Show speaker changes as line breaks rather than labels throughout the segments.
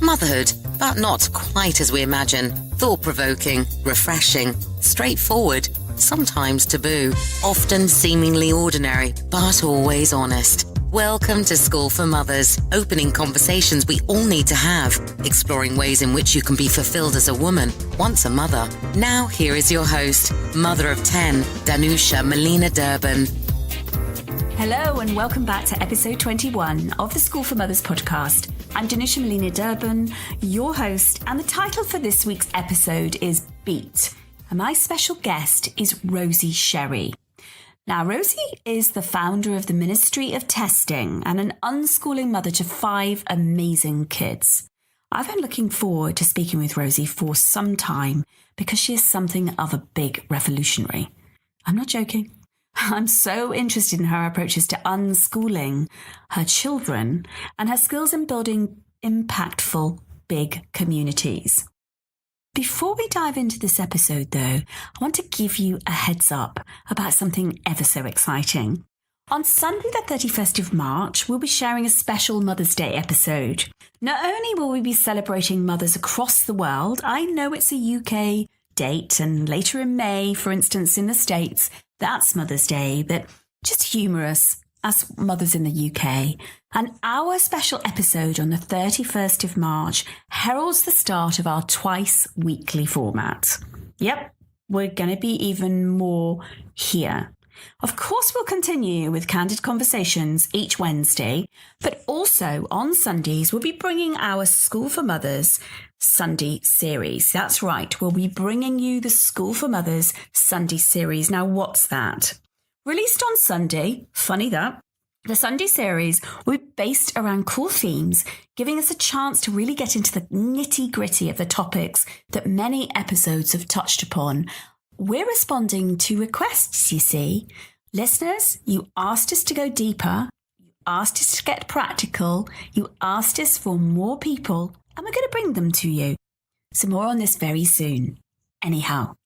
Motherhood, but not quite as we imagine. Thought-provoking, refreshing, straightforward, sometimes taboo, often seemingly ordinary, but always honest. Welcome to School for Mothers, opening conversations we all need to have, exploring ways in which you can be fulfilled as a woman, once a mother. Now here is your host, mother of 10, Danusha Melina Durban.
Hello and welcome back to episode 21 of the School for Mothers podcast. I'm Danusha Melina Durban, your host, and the title for this week's episode is Beat. And my special guest is Rosie Sherry. Now, Rosie is the founder of the Ministry of Testing and an unschooling mother to 5 amazing kids. I've been looking forward to speaking with Rosie for some time because she is something of a big revolutionary. I'm not joking. I'm so interested in her approaches to unschooling her children and her skills in building impactful, big communities. Before we dive into this episode, though, I want to give you a heads up about something ever so exciting. On Sunday, the 31st of March, we'll be sharing a special Mother's Day episode. Not only will we be celebrating mothers across the world, I know it's a UK date, and later in May, for instance, in the States, that's Mother's Day, but just humorous as mothers in the UK. And our special episode on the 31st of March heralds the start of our twice weekly format. Yep, we're going to be even more here. Of course, we'll continue with candid conversations each Wednesday, but also on Sundays, we'll be bringing our School for Mothers Sunday series. That's right, we'll be bringing you the School for Mothers Sunday series. Now, what's that? Released on Sunday, funny that, the Sunday series will be based around cool themes, giving us a chance to really get into the nitty-gritty of the topics that many episodes have touched upon. We're responding to requests, you see. Listeners, you asked us to go deeper, you asked us to get practical, you asked us for more people, and we're going to bring them to you. So more on this very soon. Anyhow,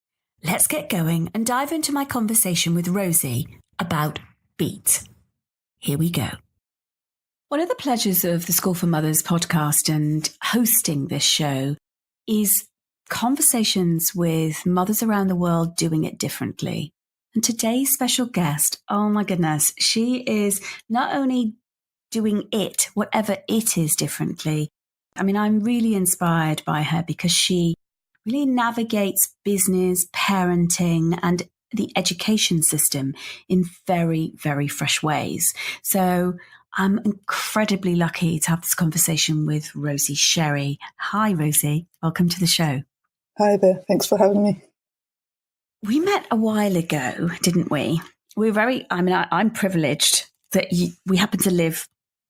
let's get going and dive into my conversation with Rosie about Beat. Here we go. One of the pleasures of the School for Mothers podcast and hosting this show is conversations with mothers around the world doing it differently. And today's special guest, oh my goodness, she is not only doing it, whatever it is, differently. I mean, I'm really inspired by her because she really navigates business, parenting, and the education system in very, very fresh ways. So I'm incredibly lucky to have this conversation with Rosie Sherry. Hi, Rosie. Welcome to the show.
Hi there. Thanks for having me.
We met a while ago, didn't we? I'm privileged that we happen to live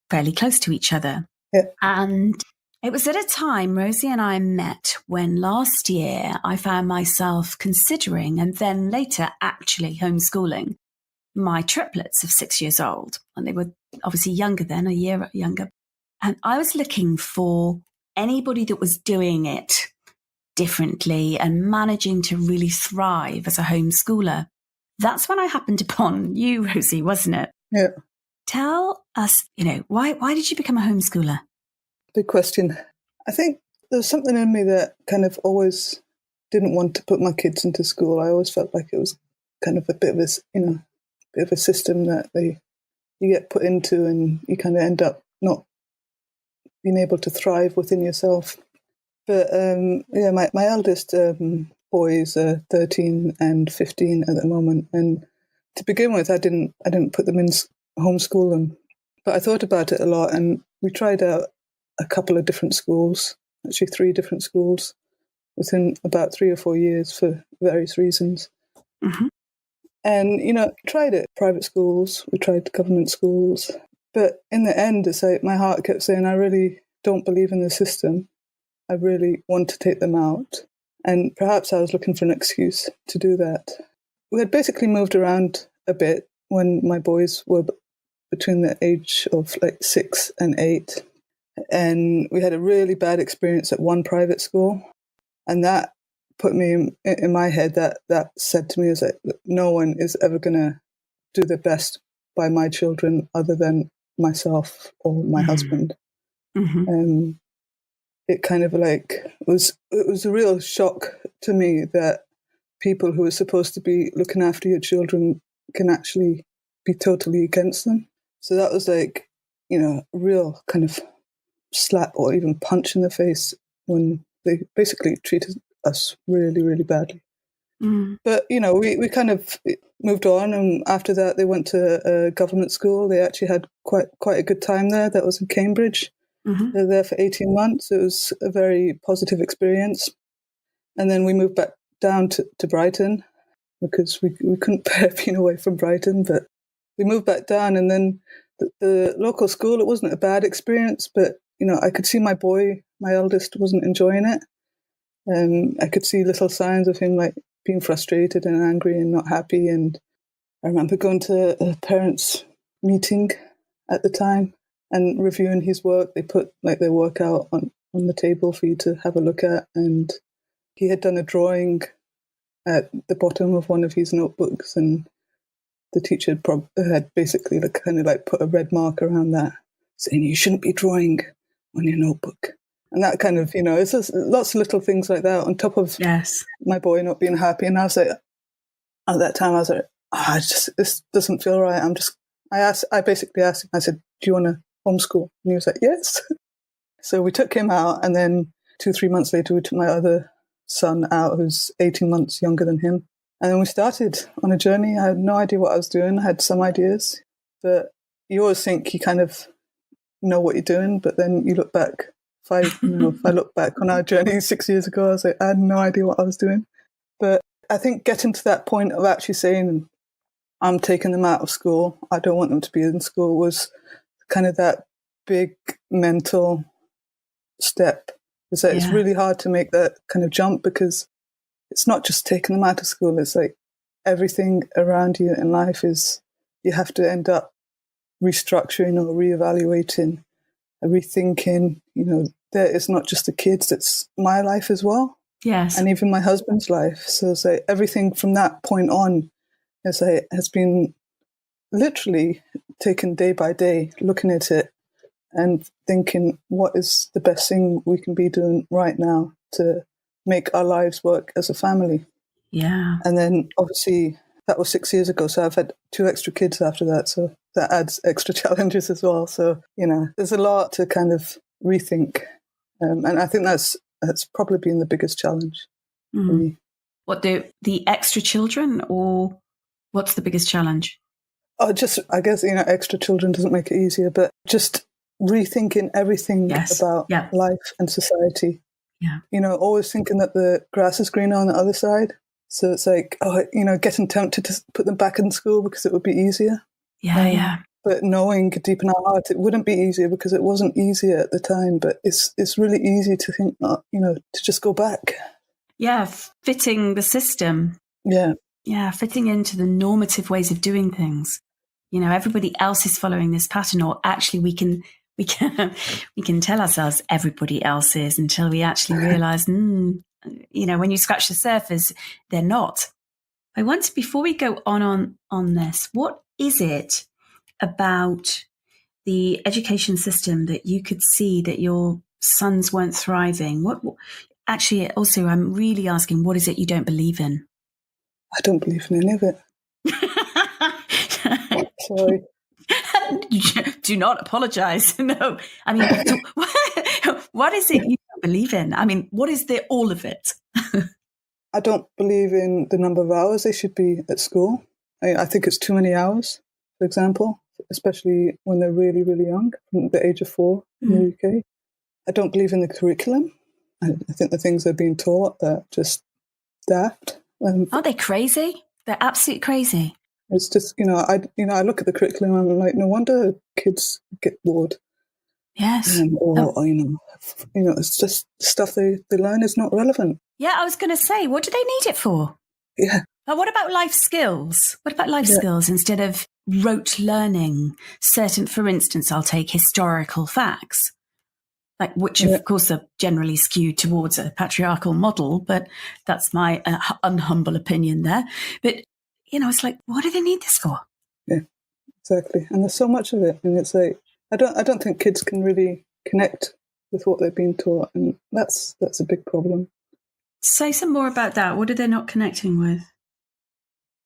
fairly close to each other.
Yeah.
And it was at a time Rosie and I met when last year I found myself considering and then later actually homeschooling my triplets of 6 years old. And they were obviously younger then, a year younger. And I was looking for anybody that was doing it differently and managing to really thrive as a homeschooler. That's when I happened upon you, Rosie, wasn't it?
Yeah.
Tell us, why did you become a homeschooler?
Big question. I think there's something in me that kind of always didn't want to put my kids into school. I always felt like it was kind of a bit of a system that you get put into and you kind of end up not being able to thrive within yourself. But my eldest boys are 13 and 15 at the moment, and to begin with, I didn't put them in homeschooling, but I thought about it a lot, and we tried out a couple of different schools, actually 3 different schools, within about 3 or 4 years for various reasons.
Mm-hmm.
And tried it, private schools, we tried government schools, but in the end, it's like my heart kept saying, I really don't believe in the system. I really want to take them out. And perhaps I was looking for an excuse to do that. We had basically moved around a bit when my boys were between the age of 6 and 8. And we had a really bad experience at one private school. And that put me in my head, that said to me, is that no one is ever going to do the best by my children other than myself or my husband.
Mm-hmm.
it kind of like it was a real shock to me that people who are supposed to be looking after your children can actually be totally against them. So that was like, you know, a real kind of slap or even punch in the face when they basically treated us really, really badly. But, you know, we kind of moved on, and after that they went to a government school. They actually had quite a good time there. That was in Cambridge. They were there for 18 months. It was a very positive experience. And then we moved back down to Brighton because we couldn't bear being away from Brighton, but we moved back down. And then the local school, it wasn't a bad experience, but, you know, I could see my boy, my eldest, wasn't enjoying it. I could see little signs of him like being frustrated and angry and not happy. And I remember going to a parents' meeting at the time and reviewing his work. They put like their work out on the table for you to have a look at. And he had done a drawing at the bottom of one of his notebooks, and the teacher had basically like, kind of like put a red mark around that, saying you shouldn't be drawing on your notebook. And that kind of, you know, it's just lots of little things like that on top of my boy not being happy. And I was like, at that time, I was like, this doesn't feel right. I basically asked him, I said, do you want to homeschool? And he was like, yes. So we took him out, and then 2-3 months later, we took my other son out, who's 18 months younger than him. And then we started on a journey. I had no idea what I was doing. I had some ideas, but you always think you kind of know what you're doing, but then you look back. If I look back on our journey 6 years ago, I was like, I had no idea what I was doing. But I think getting to that point of actually saying, I'm taking them out of school, I don't want them to be in school, was kind of that big mental step. It's really hard to make that kind of jump, because it's not just taking them out of school. It's like everything around you in life is, you have to end up restructuring or reevaluating, rethinking. You know, that it's not just the kids, it's my life as well.
Yes.
And even my husband's life. So it's like everything from that point on has been literally taken day by day, looking at it and thinking, what is the best thing we can be doing right now to make our lives work as a family?
Yeah.
And then obviously that was 6 years ago. So I've had 2 extra kids after that. So that adds extra challenges as well. So, you know, there's a lot to kind of rethink. And I think that's probably been the biggest challenge for me.
What, the extra children, or what's the biggest challenge?
Oh, just, I guess, you know, extra children doesn't make it easier, but just rethinking everything about life and society.
Yeah.
You know, always thinking that the grass is greener on the other side. So it's like, you know, getting tempted to put them back in school because it would be easier.
Yeah.
But knowing deep in our heart it wouldn't be easier, because it wasn't easier at the time. But it's really easy to think, you know, to just go back. Yeah,
fitting the system.
Yeah,
fitting into the normative ways of doing things. You know, everybody else is following this pattern, or actually we can tell ourselves everybody else is, until we actually realize, you know, when you scratch the surface, they're not. I wonder, before we go on this, what is it about the education system that you could see that your sons weren't thriving? What actually, also, I'm really asking, what is it you don't believe in?
I don't believe in any of it. Sorry.
Do not apologize. No. I mean, what is it you don't believe in? I mean, what is all of it?
I don't believe in the number of hours they should be at school. I think it's too many hours, for example, especially when they're really, really young, from the age of 4 in the UK. I don't believe in the curriculum. I think the things they're being taught are just daft.
Aren't they crazy? They're absolutely crazy.
It's just, I look at the curriculum and I'm like, no wonder kids get bored.
Yes.
It's just stuff they learn is not relevant.
Yeah, I was going to say, what do they need it for?
Yeah.
But what about life skills? What about life skills instead of rote learning? For instance, I'll take historical facts, which of course are generally skewed towards a patriarchal model, but that's my unhumble opinion there. But, it's like, what do they need this for?
Yeah, exactly. And there's so much of it. And it's like, I don't think kids can really connect with what they're being taught. And that's a big problem.
Say some more about that. What are they not connecting with?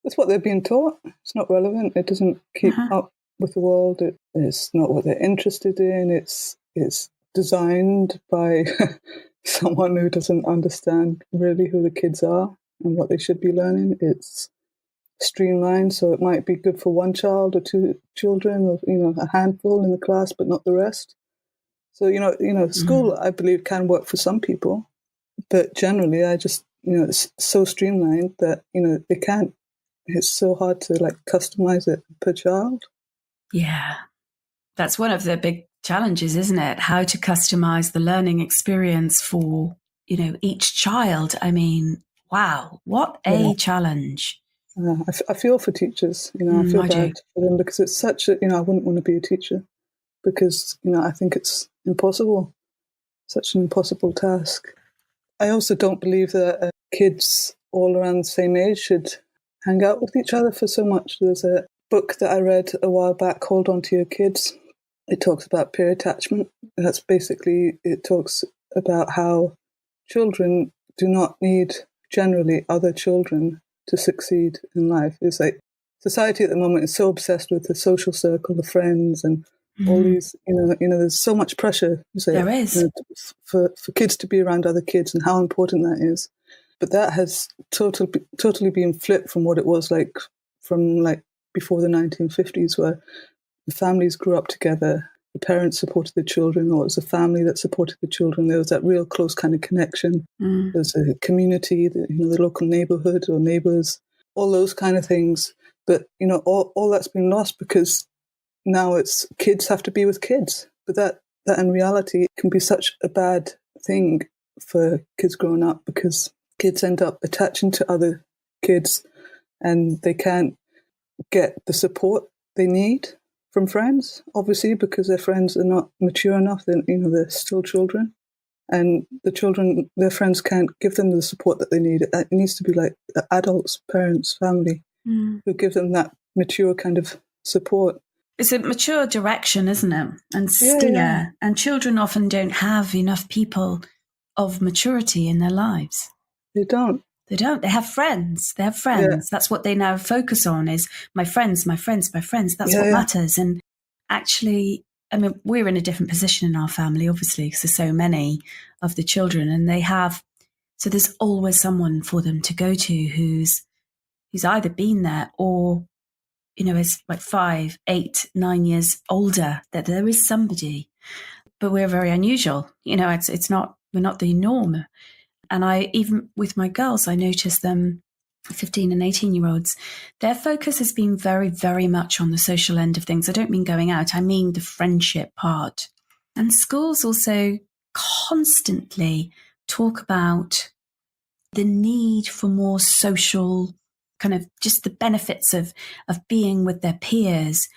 That's what they're being taught. It's not relevant. It doesn't keep up with the world. It's not what they're interested in. It's designed by someone who doesn't understand really who the kids are and what they should be learning. It's streamlined, so it might be good for one child or two children, or a handful in the class, but not the rest. So school, I believe, can work for some people, but generally, I just it's so streamlined that they can't. It's so hard to customize it per child.
Yeah, that's one of the big challenges, isn't it? How to customize the learning experience for each child. I mean, wow, what a challenge.
I feel for teachers. I feel bad for them because it's such a. I wouldn't want to be a teacher because I think it's impossible. Such an impossible task. I also don't believe that kids all around the same age should hang out with each other for so much. There's a book that I read a while back, Hold On to Your Kids. It talks about peer attachment. That's basically, it talks about how children do not need generally other children to succeed in life. It's like society at the moment is so obsessed with the social circle, the friends, and all these, there's so much pressure.
There is.
For kids to be around other kids and how important that is. But that has totally been flipped from what it was from before the 1950s, where the families grew up together, the parents supported the children, or it was a family that supported the children. There was that real close kind of connection. There's a community, the local neighborhood or neighbors, all those kind of things. But, all that's been lost because now it's kids have to be with kids. But that in reality can be such a bad thing for kids growing up because kids end up attaching to other kids and they can't get the support they need from friends, obviously, because their friends are not mature enough. Then, they're still children. And the children, their friends can't give them the support that they need. It needs to be like adults, parents, family, who give them that mature kind of support.
It's a mature direction, isn't it? And steer.
Yeah.
And children often don't have enough people of maturity in their lives.
They don't.
They don't. They have friends. They have friends. Yeah. That's what they now focus on is my friends, my friends, my friends. That's what matters. And actually, I mean, we're in a different position in our family, obviously, because there's so many of the children and so there's always someone for them to go to who's either been there or is like 5, 8, 9 years older, that there is somebody. But we're very unusual. It's not, we're not the norm. And even with my girls, I notice them, 15 and 18-year-olds, their focus has been very, very much on the social end of things. I don't mean going out, I mean the friendship part. And schools also constantly talk about the need for more social kind of just the benefits of being with their peers.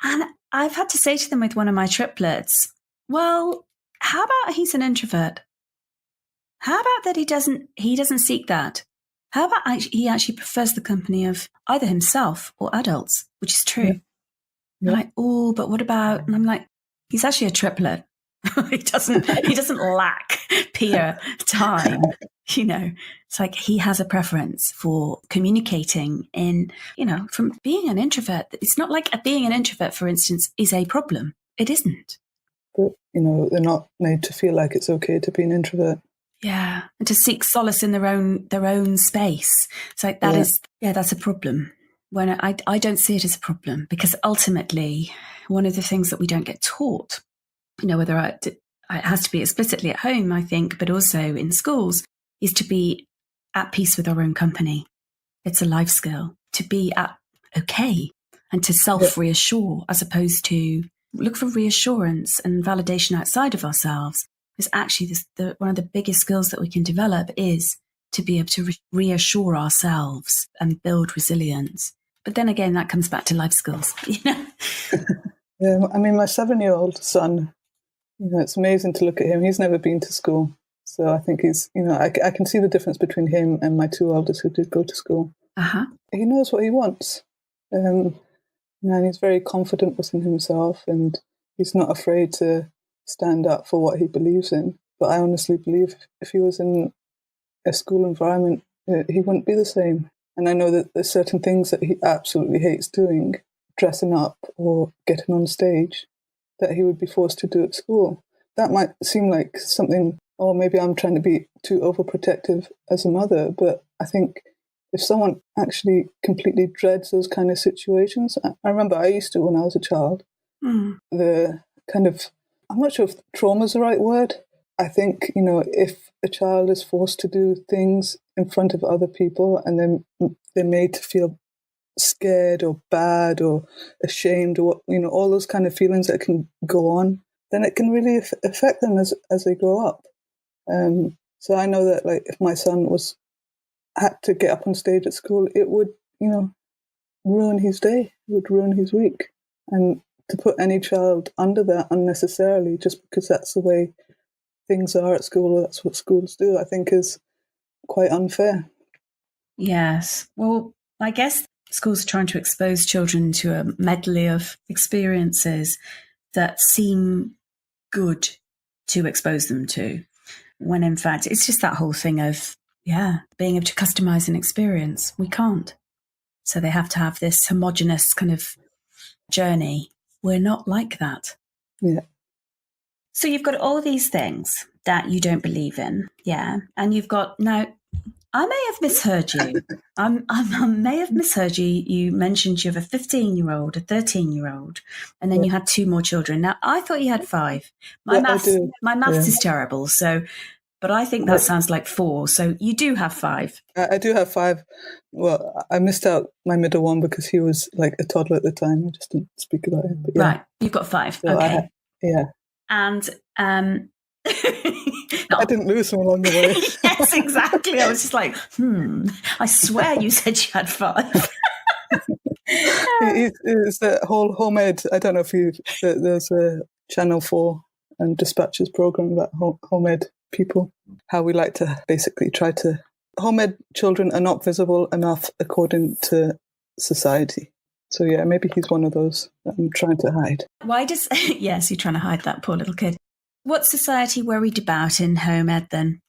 And I've had to say to them with one of my triplets, well, how about he's an introvert? How about that he doesn't seek that? How about he actually prefers the company of either himself or adults, which is true. Yeah. I'm like, oh, but what about, and I'm like, he's actually a triplet. he doesn't lack peer time. It's like he has a preference for communicating from being an introvert. It's not like being an introvert, for instance, is a problem. It isn't.
But, they're not made to feel like it's okay to be an introvert.
Yeah. And to seek solace in their own space. It's like that's a problem. When I don't see it as a problem because ultimately one of the things that we don't get taught, whether it has to be explicitly at home, I think, but also in schools, is to be at peace with our own company. It's a life skill to be okay and to self-reassure as opposed to look for reassurance and validation outside of ourselves. Because actually one of the biggest skills that we can develop is to be able to reassure ourselves and build resilience. But then again, that comes back to life skills.
Yeah, I mean, my 7-year-old son, it's amazing to look at him. He's never been to school. So I think he's, I can see the difference between him and my two eldest who did go to school.
Uh-huh.
He knows what he wants. And he's very confident within himself and he's not afraid to stand up for what he believes in. But I honestly believe if he was in a school environment, he wouldn't be the same. And I know that there's certain things that he absolutely hates doing, dressing up or getting on stage, that he would be forced to do at school. That might seem like something, or maybe I'm trying to be too overprotective as a mother, but I think if someone actually completely dreads those kind of situations, I remember I used to when I was a child, the kind of, I'm not sure if trauma is the right word. I think, if a child is forced to do things in front of other people and then they're made to feel scared or bad or ashamed or, all those kind of feelings that can go on, then it can really affect them as they grow up. So I know that, like, if my son had to get up on stage at school, it would, ruin his day, it would ruin his week. And to put any child under that unnecessarily, just because that's the way things are at school, or that's what schools do, I think is quite unfair.
Yes. Well, I guess schools are trying to expose children to a medley of experiences that seem good to expose them to, when in fact it's just that whole thing of, being able to customize an experience. We can't. So they have to have this homogenous kind of journey. We're not like that.
Yeah.
So you've got all these things that you don't believe in. Yeah. And you've got, now, I may have misheard you. I may have misheard you. You mentioned you have a 15-year-old, a 13-year-old, and then you had 2 more children. Now, I thought you had 5. My maths is terrible. So, but I think that sounds like 4. So you do have 5.
I do have 5. Well, I missed out my middle one because he was like a toddler at the time. I just didn't speak about it. But
Right. You've got 5.
So
okay.
Yeah.
And
I didn't lose him along the way.
Yes, exactly. I was just like, I swear you said you had 5.
It's the whole home ed. I don't know if there's a Channel 4 and Dispatches program about home ed people, how we like to basically try to, home ed children are not visible enough according to society. So yeah, maybe he's one of those that I'm trying to hide.
Why does, yes, you're trying to hide that poor little kid. What's society worried about in home ed then?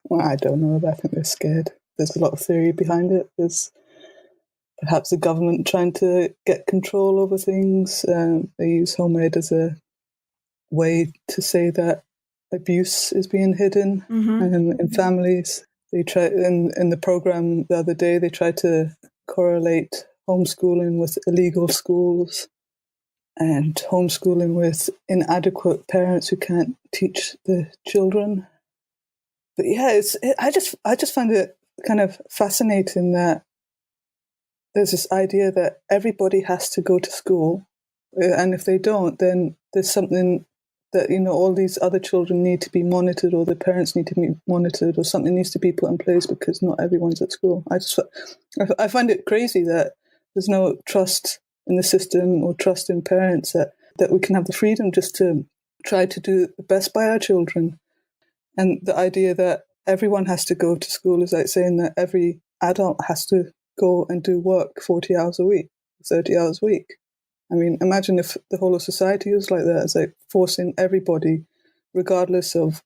Well, I don't know. I think they're scared. There's a lot of theory behind it. There's perhaps the government trying to get control over things. They use home ed as a way to say that abuse is being hidden in families. They try in the program the other day. They tried to correlate homeschooling with illegal schools and homeschooling with inadequate parents who can't teach the children. But yeah, I just find it kind of fascinating that there's this idea that everybody has to go to school, and if they don't, then there's something that, all these other children need to be monitored, or the parents need to be monitored, or something needs to be put in place because not everyone's at school. I find it crazy that there's no trust in the system or trust in parents that we can have the freedom just to try to do the best by our children. And the idea that everyone has to go to school is like saying that every adult has to go and do work 40 hours a week, 30 hours a week. I mean, imagine if the whole of society was like that. It's like forcing everybody, regardless of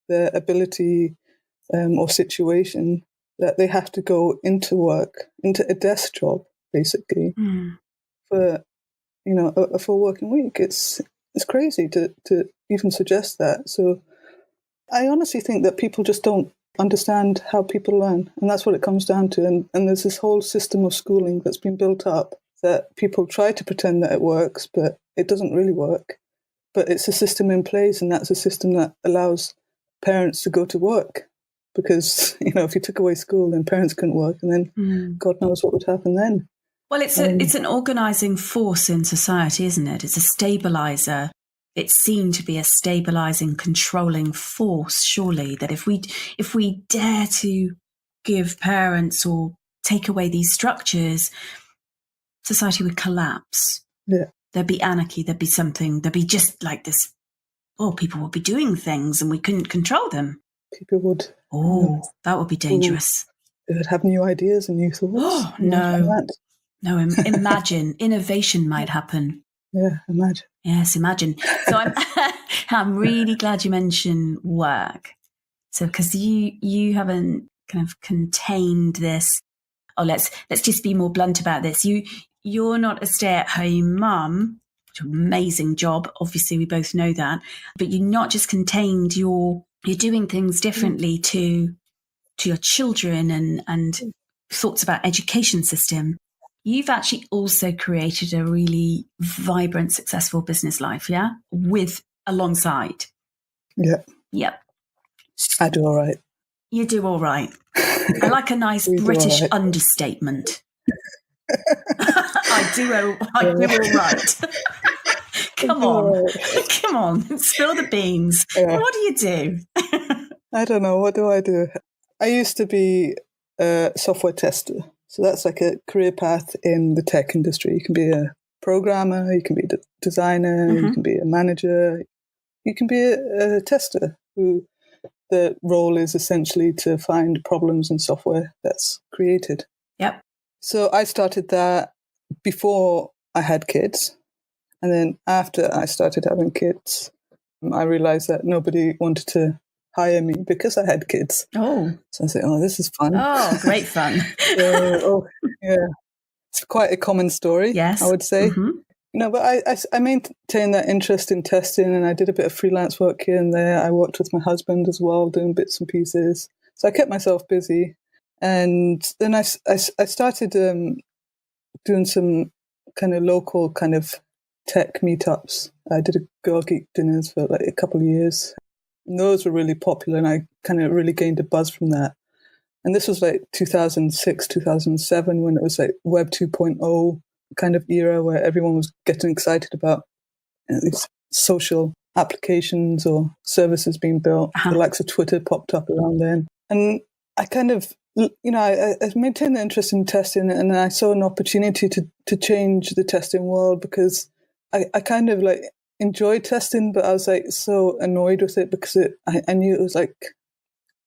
their ability or situation, that they have to go into work, into a desk job, basically, for a full working week. It's crazy to even suggest that. So I honestly think that people just don't understand how people learn, and that's what it comes down to. And there's this whole system of schooling that's been built up that people try to pretend that it works, but it doesn't really work. But it's a system in place, and that's a system that allows parents to go to work. Because, if you took away school, then parents couldn't work, and then God knows what would happen then.
Well, it's an organising force in society, isn't it? It's a stabiliser. It's seen to be a stabilising, controlling force, surely, that if we dare to give parents or take away these structures, society would collapse.
Yeah.
There'd be anarchy, there'd be something, there'd be just like this, people would be doing things and we couldn't control them.
People would.
That would be dangerous.
They would have new ideas and new thoughts.
No, imagine innovation might happen.
Yeah, imagine.
Yes, imagine. So I'm really glad you mentioned work. So because you haven't kind of contained this. Oh, let's just be more blunt about this. You're not a stay-at-home mum. Amazing job. Obviously, we both know that. But you're not just contained. You're doing things differently to your children and thoughts about education system. You've actually also created a really vibrant, successful business life, yeah? Alongside.
Yeah.
Yep.
I do all right.
You do all right. I like a nice British understatement. I do all right. Come on, spill the beans. Yeah. What do you do?
I don't know. What do I do? I used to be a software tester. So that's like a career path in the tech industry. You can be a programmer, you can be a designer, you can be a manager, you can be a tester who the role is essentially to find problems in software that's created.
Yep.
So I started that before I had kids. And then after I started having kids, I realized that nobody wanted to hire me because I had kids.
Oh.
So I said, this is fun.
Oh, great fun.
Yeah. It's quite a common story,
yes.
I would say.
Mm-hmm.
But I maintained that interest in testing, and I did a bit of freelance work here and there. I worked with my husband as well, doing bits and pieces. So I kept myself busy. And then I started doing some kind of local kind of tech meetups. I did a Girl Geek dinners for like a couple of years. And those were really popular, and I kind of really gained a buzz from that. And this was like 2006, 2007, when it was like Web 2.0 kind of era where everyone was getting excited about these social applications or services being built. The likes of Twitter popped up around then. And I kind of, I maintained the interest in testing, and I saw an opportunity to change the testing world because I kind of like enjoyed testing, but I was like so annoyed with it because I knew it was like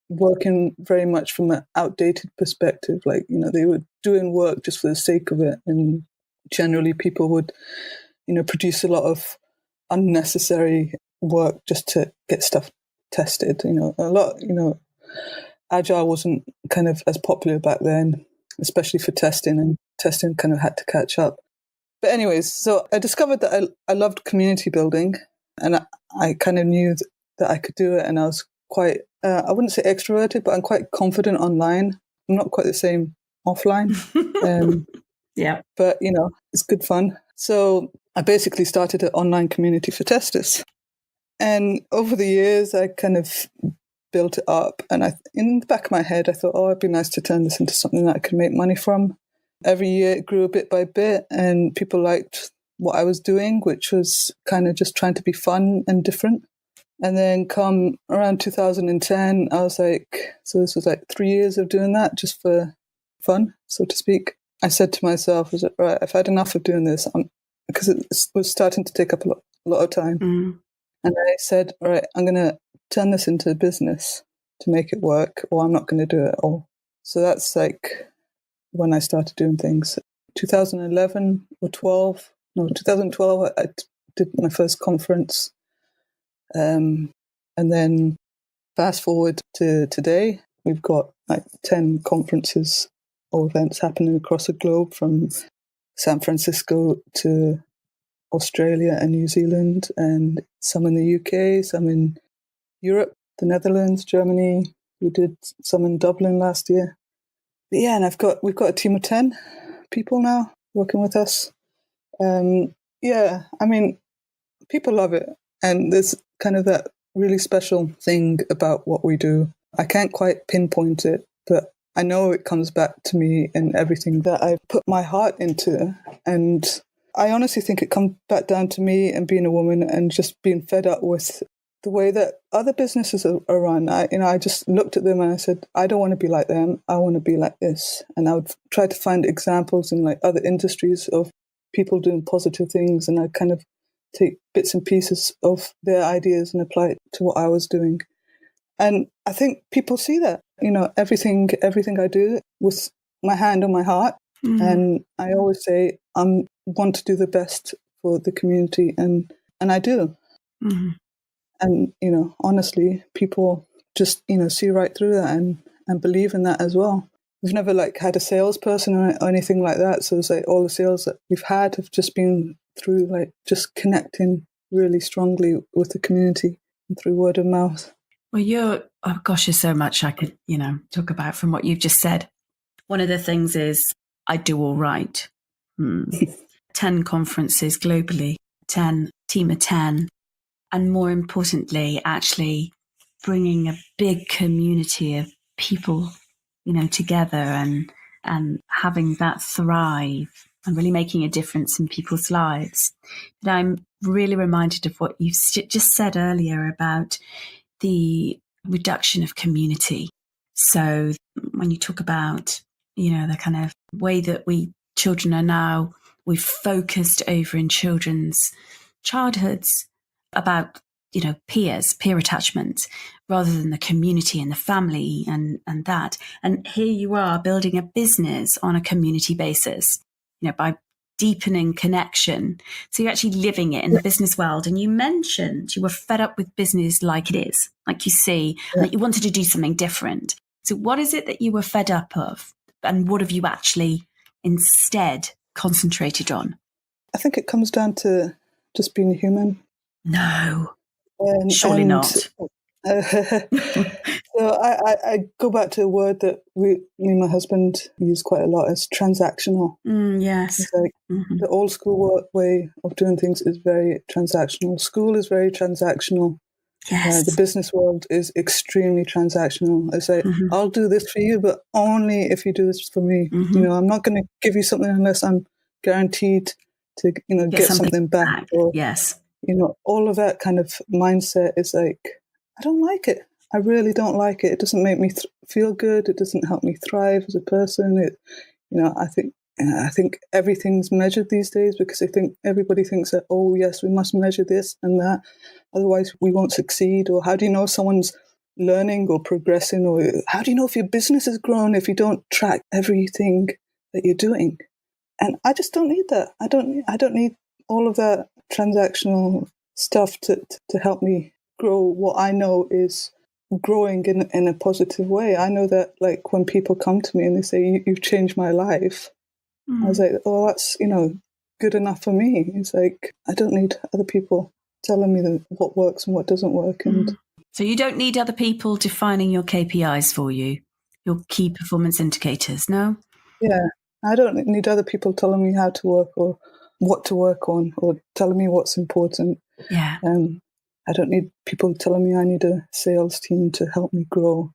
working very much from an outdated perspective. Like, they were doing work just for the sake of it. And generally people would, produce a lot of unnecessary work just to get stuff tested. Agile wasn't kind of as popular back then, especially for testing, and testing kind of had to catch up. But anyways, so I discovered that I loved community building, and I kind of knew that I could do it, and I was quite, I wouldn't say extroverted, but I'm quite confident online. I'm not quite the same offline.
Yeah.
But, it's good fun. So I basically started an online community for testers. And over the years, I kind of built it up. And in the back of my head, I thought, it'd be nice to turn this into something that I could make money from. Every year it grew bit by bit, and people liked what I was doing, which was kind of just trying to be fun and different. And then come around 2010, I was like, so this was like 3 years of doing that just for fun, so to speak. I said to myself, right, I've had enough of doing this, because it was starting to take up a lot of time. And I said, all right, I'm going to turn this into a business to make it work, or I'm not going to do it at all. So that's like when I started doing things. 2011 or 2012, I did my first conference. And then fast forward to today, we've got like 10 conferences or events happening across the globe, from San Francisco to Australia and New Zealand, and some in the UK, some in Europe, the Netherlands, Germany. We did some in Dublin last year. But yeah, and we've got a team of 10 people now working with us. Yeah, I mean, people love it. And there's kind of that really special thing about what we do. I can't quite pinpoint it, but I know it comes back to me in everything that I put my heart into. And I honestly think it comes back down to me and being a woman and just being fed up with the way that other businesses are run. I just looked at them and I said, I don't want to be like them. I want to be like this. And I would try to find examples in like other industries of people doing positive things, and I kind of take bits and pieces of their ideas and apply it to what I was doing. And I think people see that, everything I do with my hand on my heart. And I always say, I want to do the best for the community, and I do.
Mm-hmm.
And, honestly, people just, see right through that and believe in that as well. We've never had a salesperson or anything like that. So it's all the sales that we've had have just been through just connecting really strongly with the community and through word of mouth.
Well, oh gosh, there's so much I could, talk about from what you've just said. One of the things is I do all right. 10 conferences globally, 10, team of 10. And more importantly, actually bringing a big community of people, together and having that thrive and really making a difference in people's lives. And I'm really reminded of what you just said earlier about the reduction of community. So when you talk about, the kind of way that children are now, we've focused over in children's childhoods about, peer attachment rather than the community and the family and that. And here you are building a business on a community basis, by deepening connection. So you're actually living it in the business world. And you mentioned you were fed up with business like it is, like you see, and that you wanted to do something different. So what is it that you were fed up of? And what have you actually instead concentrated on?
I think it comes down to just being human.
No, surely not.
So I go back to a word that me and my husband use quite a lot, is transactional.
Yes.
It's the old school way of doing things is very transactional. School is very transactional.
Yes.
The business world is extremely transactional. It's I'll do this for you, but only if you do this for me. I'm not going to give you something unless I'm guaranteed to, get something back. Or,
yes.
All of that kind of mindset is I don't like it. I really don't like it. It doesn't make me feel good. It doesn't help me thrive as a person. I think everything's measured these days because everybody thinks that, oh yes, we must measure this and that, otherwise we won't succeed. Or how do you know someone's learning or progressing? Or how do you know if your business has grown if you don't track everything that you're doing? And I just don't need that. I don't need all of that transactional stuff to help me grow what I know is growing in a positive way. I know that when people come to me and they say, you've changed my life, I was like, oh, that's, good enough for me. It's I don't need other people telling me what works and what doesn't work. And
so you don't need other people defining your KPIs for you, your key performance indicators, no?
Yeah, I don't need other people telling me how to work or what to work on or telling me what's important.
Yeah.
I don't need people telling me I need a sales team to help me grow.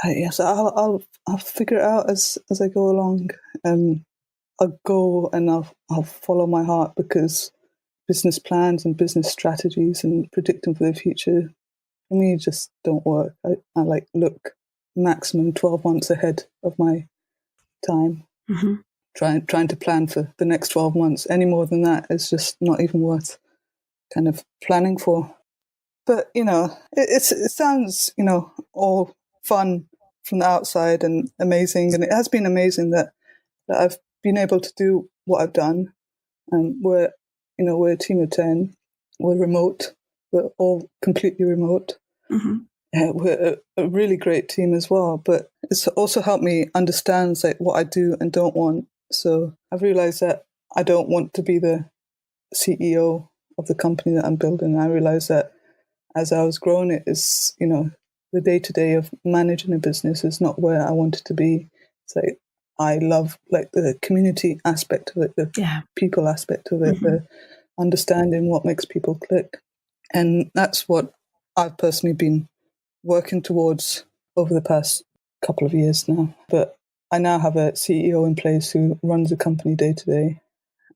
Yes, I'll figure it out as I go along. I'll go and I'll follow my heart, because business plans and business strategies and predicting for the future for me just don't work. I look maximum 12 months ahead of my time. Trying to plan for the next 12 months. Any more than that is just not even worth kind of planning for. But, it sounds, all fun from the outside and amazing. And it has been amazing that I've been able to do what I've done. We're a team of 10. We're remote. We're all completely remote. We're a really great team as well. But it's also helped me understand what I do and don't want. So I've realized that I don't want to be the CEO of the company that I'm building. I realized that as I was growing, it is, the day-to-day of managing a business is not where I wanted to be. It's I love the community aspect of it, the people aspect of it, the understanding what makes people click. And that's what I've personally been working towards over the past couple of years now. But I now have a CEO in place who runs the company day to day.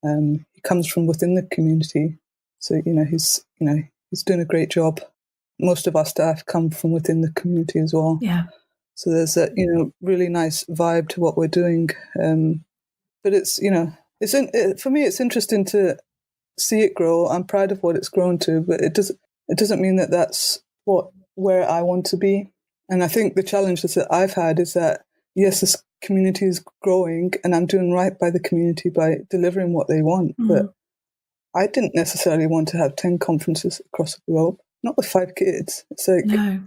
He comes from within the community. So, he's doing a great job. Most of our staff come from within the community as well.
Yeah.
So there's a, really nice vibe to what we're doing. But it's, for me, it's interesting to see it grow. I'm proud of what it's grown to, but it doesn't mean that that's where I want to be. And I think the challenge that I've had is that, yes, this community is growing and I'm doing right by the community by delivering what they want. But I didn't necessarily want to have 10 conferences across the globe, not with 5 kids. It's like,
No.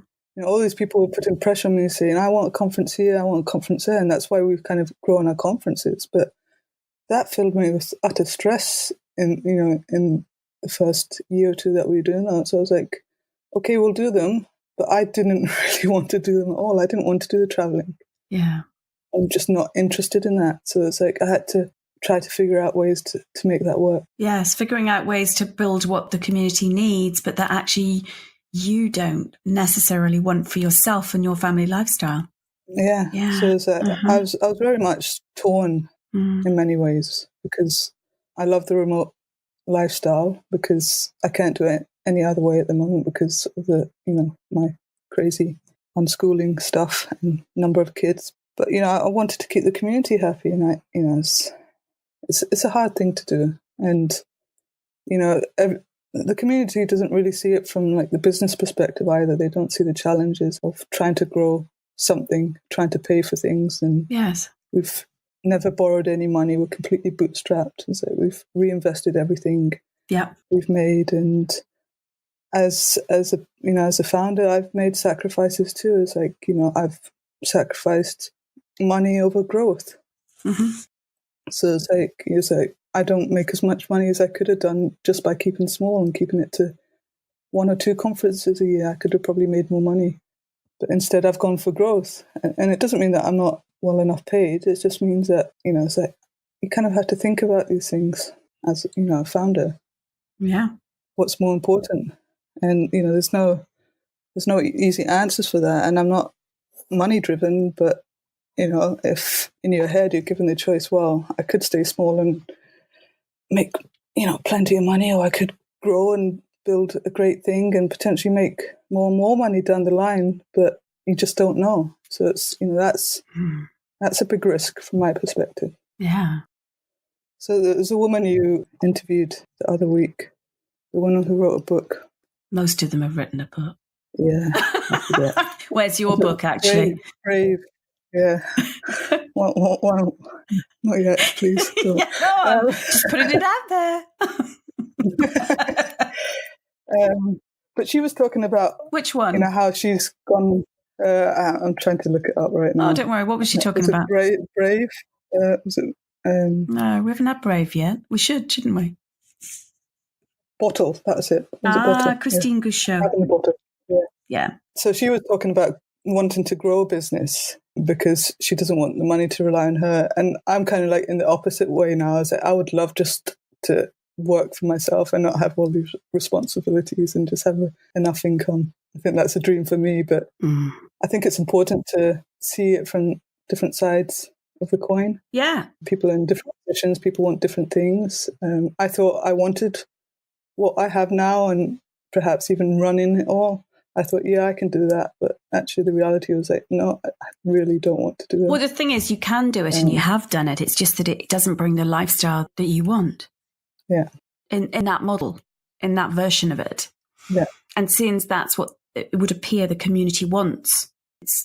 all these people were putting pressure on me saying, I want a conference here, I want a conference there. And that's why we've kind of grown our conferences. But that filled me with utter stress in the first year or two that we were doing that. So I was like, okay, we'll do them. But I didn't really want to do them at all. I didn't want to do the traveling.
Yeah.
I'm just not interested in that. So it's like I had to try to figure out ways to make that work.
Yes, figuring out ways to build what the community needs, but that actually you don't necessarily want for yourself and your family lifestyle.
Yeah. So it's I was very much torn in many ways, because I love the remote lifestyle, because I can't do it any other way at the moment because of the my crazy unschooling stuff and number of kids. But I wanted to keep the community happy, and it's a hard thing to do, and the community doesn't really see it from like the business perspective either. They don't see the challenges of trying to grow something, trying to pay for things, and
yes,
we've never borrowed any money. We're completely bootstrapped, and so we've reinvested everything we've made. And as a founder, I've made sacrifices too. It's like I've sacrificed money over growth. So it's like I don't make as much money as I could have done just by keeping small and keeping it to 1 or 2 conferences a year. I could have probably made more money, but instead I've gone for growth. And it doesn't mean that I'm not well enough paid. It just means that it's like you kind of have to think about these things as a founder.
Yeah,
what's more important? And there's no easy answers for that. And I'm not money driven, but if in your head you're given the choice, well, I could stay small and make plenty of money, or I could grow and build a great thing and potentially make more and more money down the line, but you just don't know. So it's that's a big risk from my perspective.
Yeah.
So there's a woman you interviewed the other week, the one who wrote a book.
Most of them have written a book.
Yeah.
Where's your book, actually?
Brave. Yeah. Well, not yet, please. Don't.
Yeah, no, just putting it out there.
But she was talking about
which one?
How she's gone. I'm trying to look it up right now.
Oh, don't worry. What was she talking about?
Brave. Was it?
No, we haven't had Brave yet. We shouldn't we?
Bottle. That's it. Bottle?
Christine Gouchot.
Having the bottle.
Yeah.
So she was talking about wanting to grow a business because she doesn't want the money to rely on her. And I'm kind of like in the opposite way now. I was like, I would love just to work for myself and not have all these responsibilities and just have enough income. I think that's a dream for me, but I think it's important to see it from different sides of the coin.
Yeah.
People in different positions, people want different things. I thought I wanted what I have now and perhaps even running it all. I thought, yeah, I can do that. But actually the reality was like, no, I really don't want to do that.
Well, the thing is, you can do it and you have done it. It's just that it doesn't bring the lifestyle that you want.
Yeah.
In that model, in that version of it.
Yeah.
And since that's what it would appear the community wants,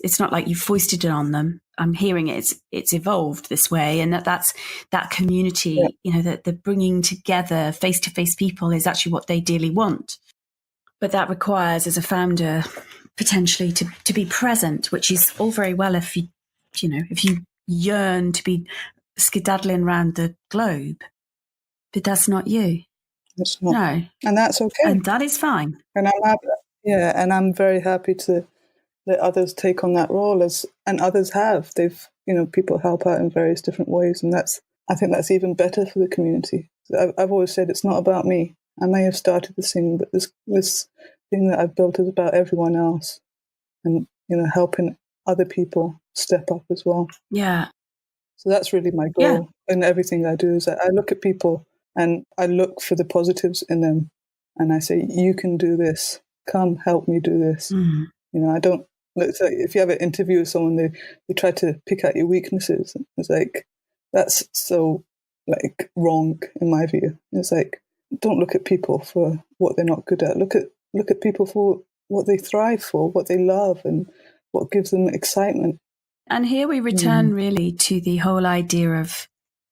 it's not like you foisted it on them. I'm hearing it's evolved this way, and that's that community, that the bringing together face-to-face people is actually what they dearly want. But that requires, as a founder, potentially to be present, which is all very well if you yearn to be skedaddling around the globe, but that's not you.
It's not.
No,
and that's okay,
and that is fine. And
I'm happy. Yeah, and I'm very happy to let others take on that role, and others have. They've people help out in various different ways, and I think that's even better for the community. I've always said it's not about me. I may have started this thing, but this thing that I've built is about everyone else, and helping other people step up as well.
Yeah.
So that's really my goal in everything I do. Is I look at people and I look for the positives in them, and I say, "You can do this. Come, help me do this." I don't. So if you have an interview with someone, they try to pick out your weaknesses. It's like that's so wrong in my view. It's like, don't look at people for what they're not good at. Look at people for what they thrive for, what they love, and what gives them excitement.
And here we return really to the whole idea of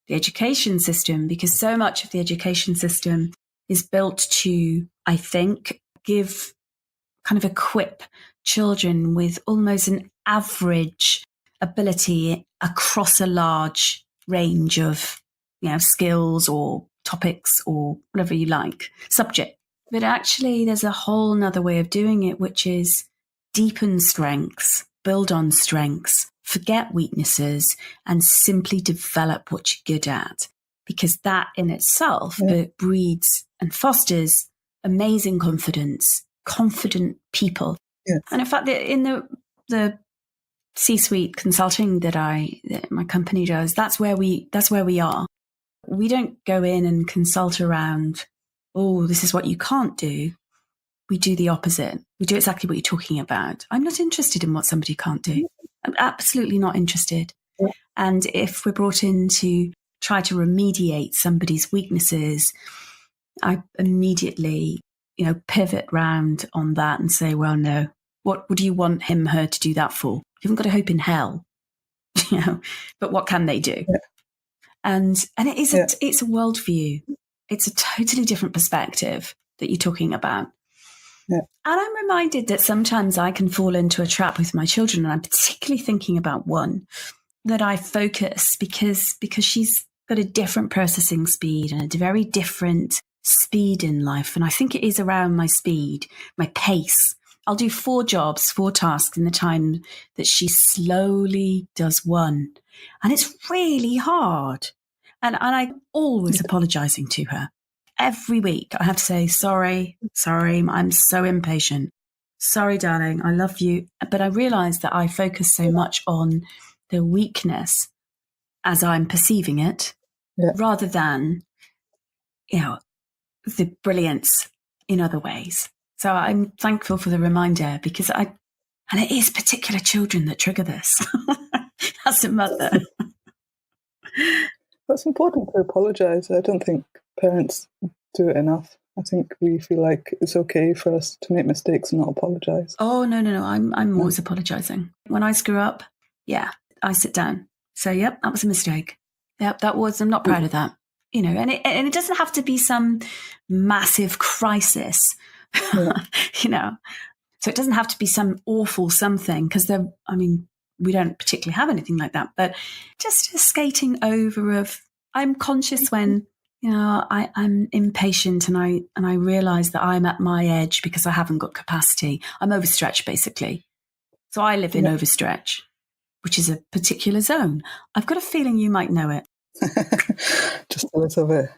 the education system, because so much of the education system is built to, I think, equip children with almost an average ability across a large range of, skills or topics or whatever you like, subject. But actually, there's a whole nother way of doing it, which is deepen strengths, build on strengths, forget weaknesses, and simply develop what you're good at. Because that in itself breeds and fosters amazing confidence, confident people.
Yeah.
And in fact, in the C-suite consulting that my company does, that's where we are. We don't go in and consult around, oh, this is what you can't do. We do the opposite. We do exactly what you're talking about. I'm not interested in what somebody can't do. I'm absolutely not interested.
Yeah.
And if we're brought in to try to remediate somebody's weaknesses, I immediately, pivot round on that and say, well, no, what would you want him, her to do that for? You haven't got a hope in hell, but what can they do?
Yeah.
And it is it's a worldview. It's a totally different perspective that you're talking about.
Yeah.
And I'm reminded that sometimes I can fall into a trap with my children, and I'm particularly thinking about one that I focus because she's got a different processing speed and a very different speed in life. And I think it is around my speed, my pace. I'll do 4 jobs, 4 tasks in the time that she slowly does one. And it's really hard. And I'm always apologizing to her. Every week I have to say, sorry, I'm so impatient. Sorry, darling, I love you. But I realize that I focus so much on the weakness as I'm perceiving it, rather than, the brilliance in other ways. So I'm thankful for the reminder, because and it is particular children that trigger this as a mother.
But it's important to apologise. I don't think parents do it enough. I think we feel like it's okay for us to make mistakes and not apologise.
Oh, no. I'm always apologising. When I screw up, I sit down. So, yep, that was a mistake. Yep, I'm not proud of that. And it doesn't have to be some massive crisis, So it doesn't have to be some awful something, because we don't particularly have anything like that. But just a skating over of, I'm conscious when, I'm impatient and I realise that I'm at my edge because I haven't got capacity. I'm overstretched, basically. So I live in overstretch, which is a particular zone. I've got a feeling you might know it.
Just a little bit.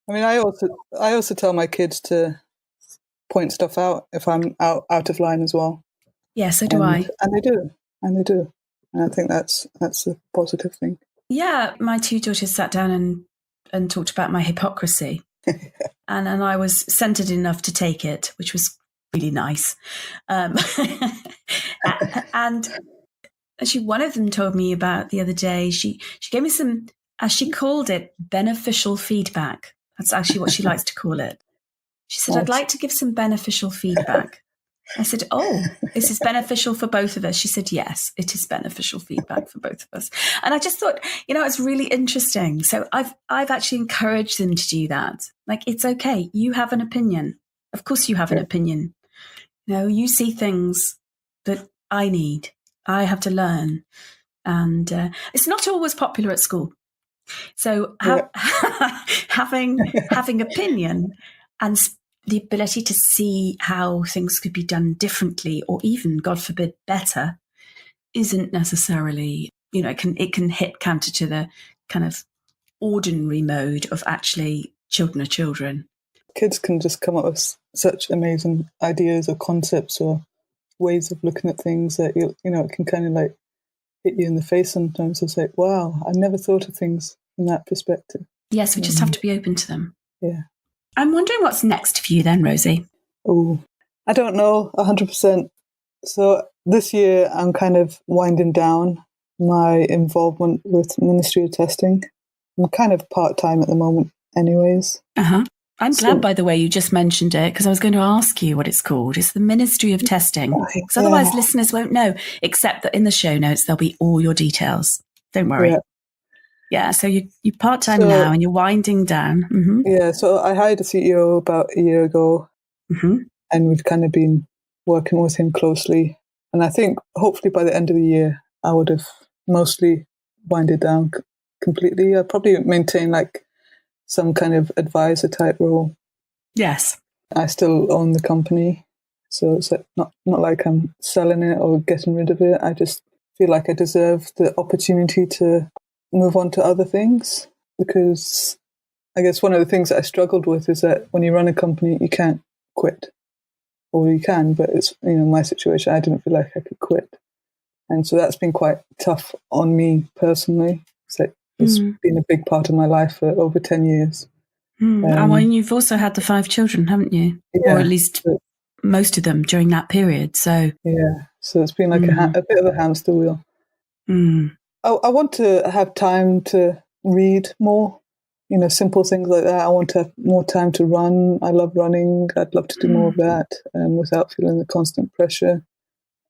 I also tell my kids to point stuff out if I'm out of line as well.
Yeah, so do I.
And they do. And I think that's a positive thing.
Yeah, my 2 daughters sat down and talked about my hypocrisy. and I was centered enough to take it, which was really nice. And actually, one of them told me about the other day, she gave me some, as she called it, beneficial feedback. That's actually what she likes to call it. She said, I'd like to give some beneficial feedback. I said, oh, is this beneficial for both of us? She said, yes, it is beneficial feedback for both of us. And I just thought, it's really interesting. So I've actually encouraged them to do that. Like, it's okay. You have an opinion. Of course you have an opinion. You see things that I need. I have to learn. And it's not always popular at school. So having opinion and the ability to see how things could be done differently, or even, God forbid, better, isn't necessarily, it can hit counter to the kind of ordinary mode of actually children are children.
Kids can just come up with such amazing ideas or concepts or ways of looking at things that, it can kind of like hit you in the face sometimes. It's like, wow, I never thought of things from that perspective.
Yes, we just have to be open to them.
Yeah.
I'm wondering what's next for you then, Rosie.
Oh, I don't know 100%. So this year I'm kind of winding down my involvement with Ministry of Testing. I'm kind of part-time at the moment anyways.
I'm glad, by the way, you just mentioned it, because I was going to ask you what it's called. It's the Ministry of Testing. Because otherwise listeners won't know, except that in the show notes there'll be all your details. Don't worry. Yeah, so you're part-time
So,
now and you're winding down. Mm-hmm.
yeah, so I hired a CEO about a year ago,
Mm-hmm.
and we've kind of been working with him closely. And I think hopefully by the end of the year, I would have mostly winded down completely. I'd probably maintain like some kind of advisor type role.
Yes.
I still own the company, so it's like not like I'm selling it or getting rid of it. I just feel like I deserve the opportunity to move on to other things, because I guess one of the things that I struggled with is that when you run a company, you can't quit, or you can, but it's, my situation, I didn't feel like I could quit. And so that's been quite tough on me personally. It's been a big part of my life for over 10 years.
And you've also had the 5 children, haven't you?
Yeah,
Or at least most of them during that period. So
so it's been like a bit of a hamster wheel. I want to have time to read more, simple things like that. I want to have more time to run. I love running. I'd love to do more of that without feeling the constant pressure.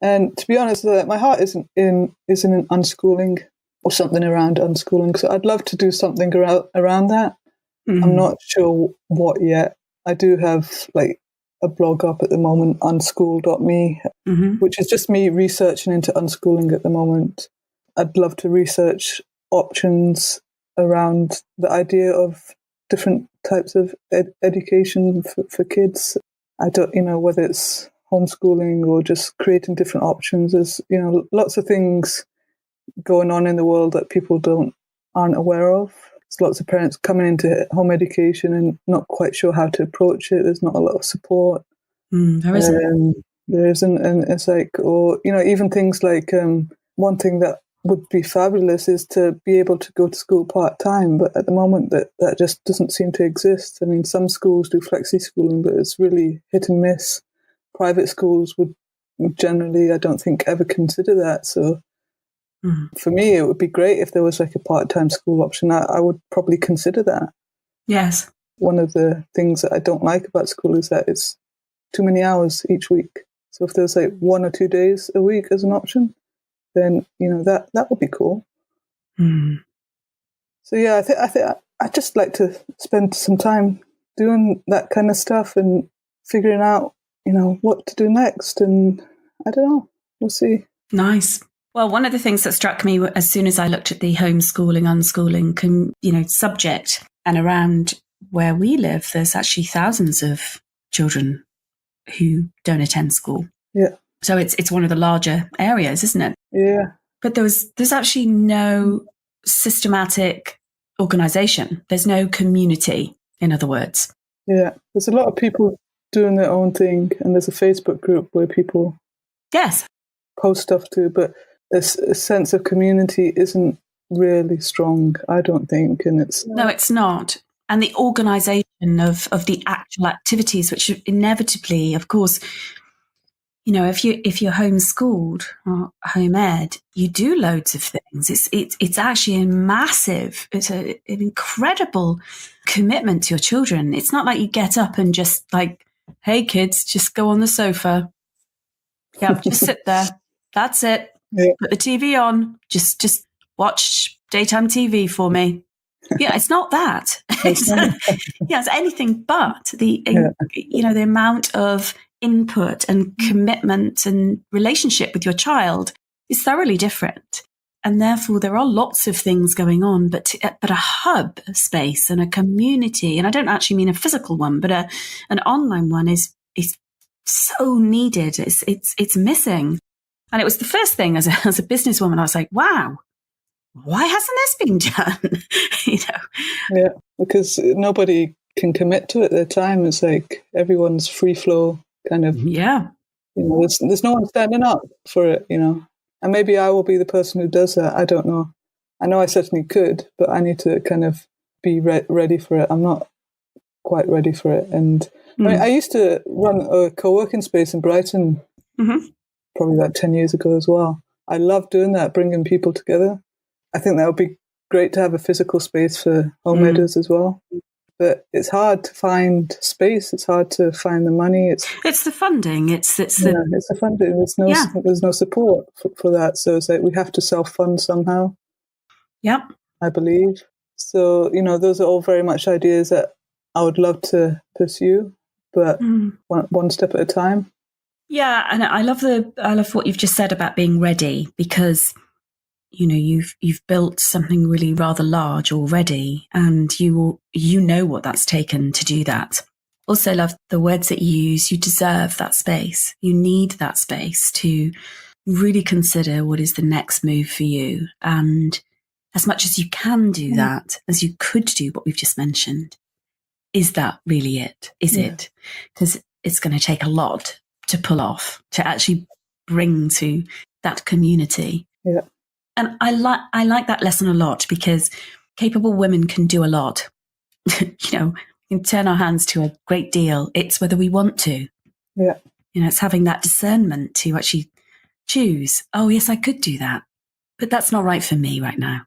And to be honest, my heart isn't in unschooling or something around unschooling. So I'd love to do something around that. I'm not sure what yet. I do have like a blog up at the moment, unschool.me, which is just me researching into unschooling at the moment. I'd love to research options around the idea of different types of education for kids. I don't, whether it's homeschooling or just creating different options. There's, lots of things going on in the world that people aren't aware of. There's lots of parents coming into home education and not quite sure how to approach it. There's not a lot of support.
There isn't.
There isn't, and it's like, or even things like one thing that would be fabulous is to be able to go to school part-time, but at the moment that just doesn't seem to exist. I mean, some schools do flexi schooling, but it's really hit and miss. Private schools would generally, I don't think, ever consider that. So for me, it would be great if there was like a part-time school option. I would probably consider that.
Yes.
One of the things that I don't like about school is that it's too many hours each week. So if there's like 1 or 2 days a week as an option, then that would be cool. So yeah, I think I'd just like to spend some time doing that kind of stuff and figuring out what to do next. And I don't know, we'll see.
Nice. Well, one of the things that struck me as soon as I looked at the homeschooling, unschooling, subject, and around where we live, there's actually thousands of children who don't attend school.
Yeah.
So it's one of the larger areas, isn't it?
Yeah.
But there's actually no systematic organisation. There's no community, in other words.
Yeah. There's a lot of people doing their own thing, and there's a Facebook group where people post stuff to, but a sense of community isn't really strong, I don't think. And
No, it's not. And the organisation of the actual activities, which inevitably, of course, if you're homeschooled or home ed, you do loads of things. It's actually it's an incredible commitment to your children. It's not like you get up and just like, hey kids, just go on the sofa. Yeah, just sit there. That's it.
Yeah.
Put the TV on. Just watch daytime TV for me. Yeah, it's not that. It's anything but the amount of input and commitment and relationship with your child is thoroughly different. And therefore, there are lots of things going on, but a hub space and a community, and I don't actually mean a physical one, but an online one is so needed. It's missing. And it was the first thing as a businesswoman, I was like, wow, why hasn't this been done?
Yeah, because nobody can commit to it. Their time is like everyone's free flow kind of.
Yeah.
There's no one standing up for it, And maybe I will be the person who does that. I don't know. I know I certainly could, but I need to kind of be ready for it. I'm not quite ready for it. And I mean, I used to run a co-working space in Brighton, probably like 10 years ago as well. I love doing that, bringing people together. I think that would be great to have a physical space for home editors as well. But it's hard to find space. It's hard to find the money. It's
the funding. It's the
funding. There's no support for that. So it's like we have to self-fund somehow.
Yep.
I believe. So, those are all very much ideas that I would love to pursue, but one step at a time.
Yeah, and I love what you've just said about being ready, because you've built something really rather large already, and you know what that's taken to do that. Also love the words that you use. You deserve that space. You need that space to really consider what is the next move for you. And as much as you can do that, as you could do what we've just mentioned, is that really it? Is it? Because it's going to take a lot to pull off, to actually bring to that community.
Yeah.
And I like that lesson a lot, because capable women can do a lot. We can turn our hands to a great deal. It's whether we want to.
Yeah.
It's having that discernment to actually choose, oh, yes, I could do that, but that's not right for me right now.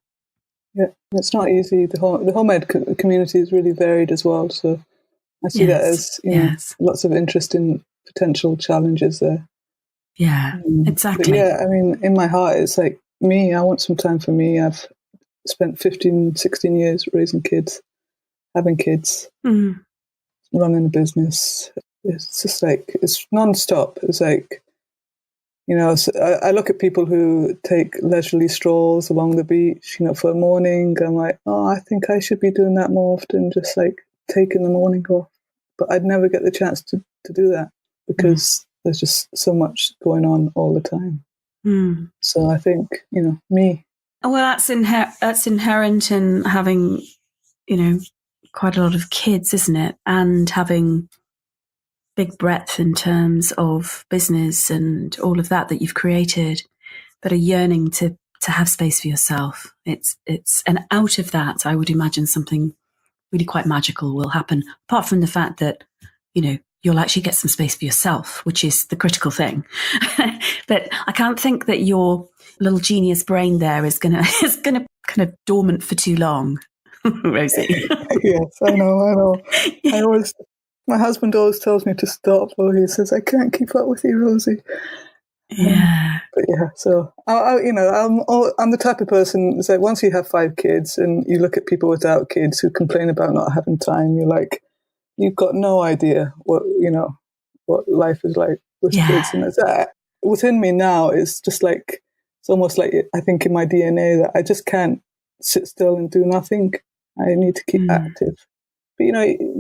Yeah, it's not easy. The home ed community is really varied as well. So I see that as lots of interesting potential challenges there.
Yeah, exactly.
But yeah, I mean, in my heart, it's like me. I want some time for me. I've spent 15, 16 years raising kids, having kids, running a business. It's just like, it's non-stop. It's like, I look at people who take leisurely strolls along the beach, for a morning. I'm like, oh, I think I should be doing that more often, just like taking the morning off. But I'd never get the chance to do that, because there's just so much going on all the time. So I think, me.
Well, that's inherent in having, quite a lot of kids, isn't it? And having big breadth in terms of business and all of that you've created, but a yearning to have space for yourself. And out of that, I would imagine something really quite magical will happen, apart from the fact that, you'll actually get some space for yourself, which is the critical thing. But I can't think that your little genius brain there is gonna kind of dormant for too long, Rosie.
Yes, I know. My husband always tells me to stop. Well, he says, I can't keep up with you, Rosie.
Yeah.
But yeah, so I'm the type of person. It's like, once you have 5 kids and you look at people without kids who complain about not having time, you're like, you've got no idea what life is like with kids. And it's that within me now. It's just like, it's almost like, I think in my DNA that I just can't sit still and do nothing. I need to keep active. But,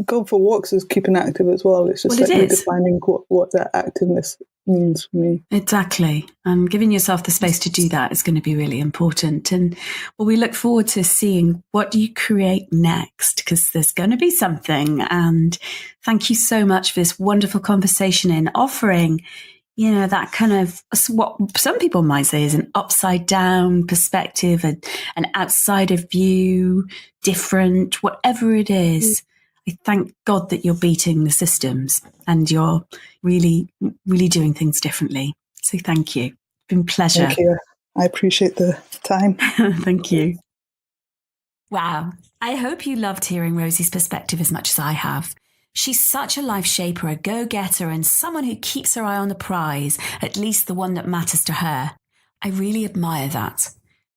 going for walks is keeping active as well. It's just redefining what that activeness means for me.
Exactly. And giving yourself the space to do that is going to be really important. And we look forward to seeing what you create next, because there's going to be something. And thank you so much for this wonderful conversation in offering, that kind of what some people might say is an upside down perspective, an outsider view, different, whatever it is. I thank God that you're beating the systems and you're really, really doing things differently. So thank you. It's been a pleasure.
Thank you. I appreciate the time.
Thank you. Wow. I hope you loved hearing Rosie's perspective as much as I have. She's such a life shaper, a go-getter, and someone who keeps her eye on the prize, at least the one that matters to her. I really admire that.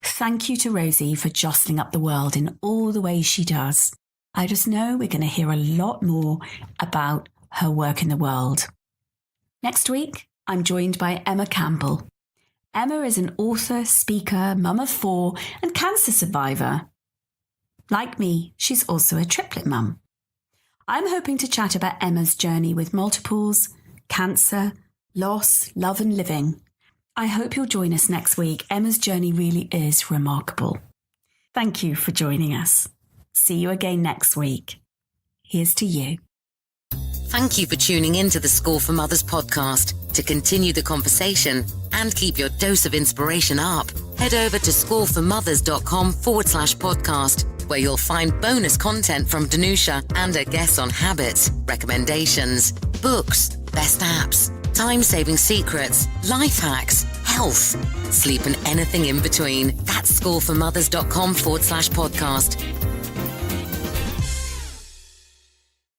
Thank you to Rosie for jostling up the world in all the ways she does. I just know we're going to hear a lot more about her work in the world. Next week, I'm joined by Emma Campbell. Emma is an author, speaker, mum of 4, and cancer survivor. Like me, she's also a triplet mum. I'm hoping to chat about Emma's journey with multiples, cancer, loss, love and living. I hope you'll join us next week. Emma's journey really is remarkable. Thank you for joining us. See you again next week. Here's to you.
Thank you for tuning in to the School for Mothers podcast. To continue the conversation and keep your dose of inspiration up, head over to schoolformothers.com/podcast, where you'll find bonus content from Danusha and her guests on habits, recommendations, books, best apps, time-saving secrets, life hacks, health, sleep and anything in between. That's schoolformothers.com/podcast.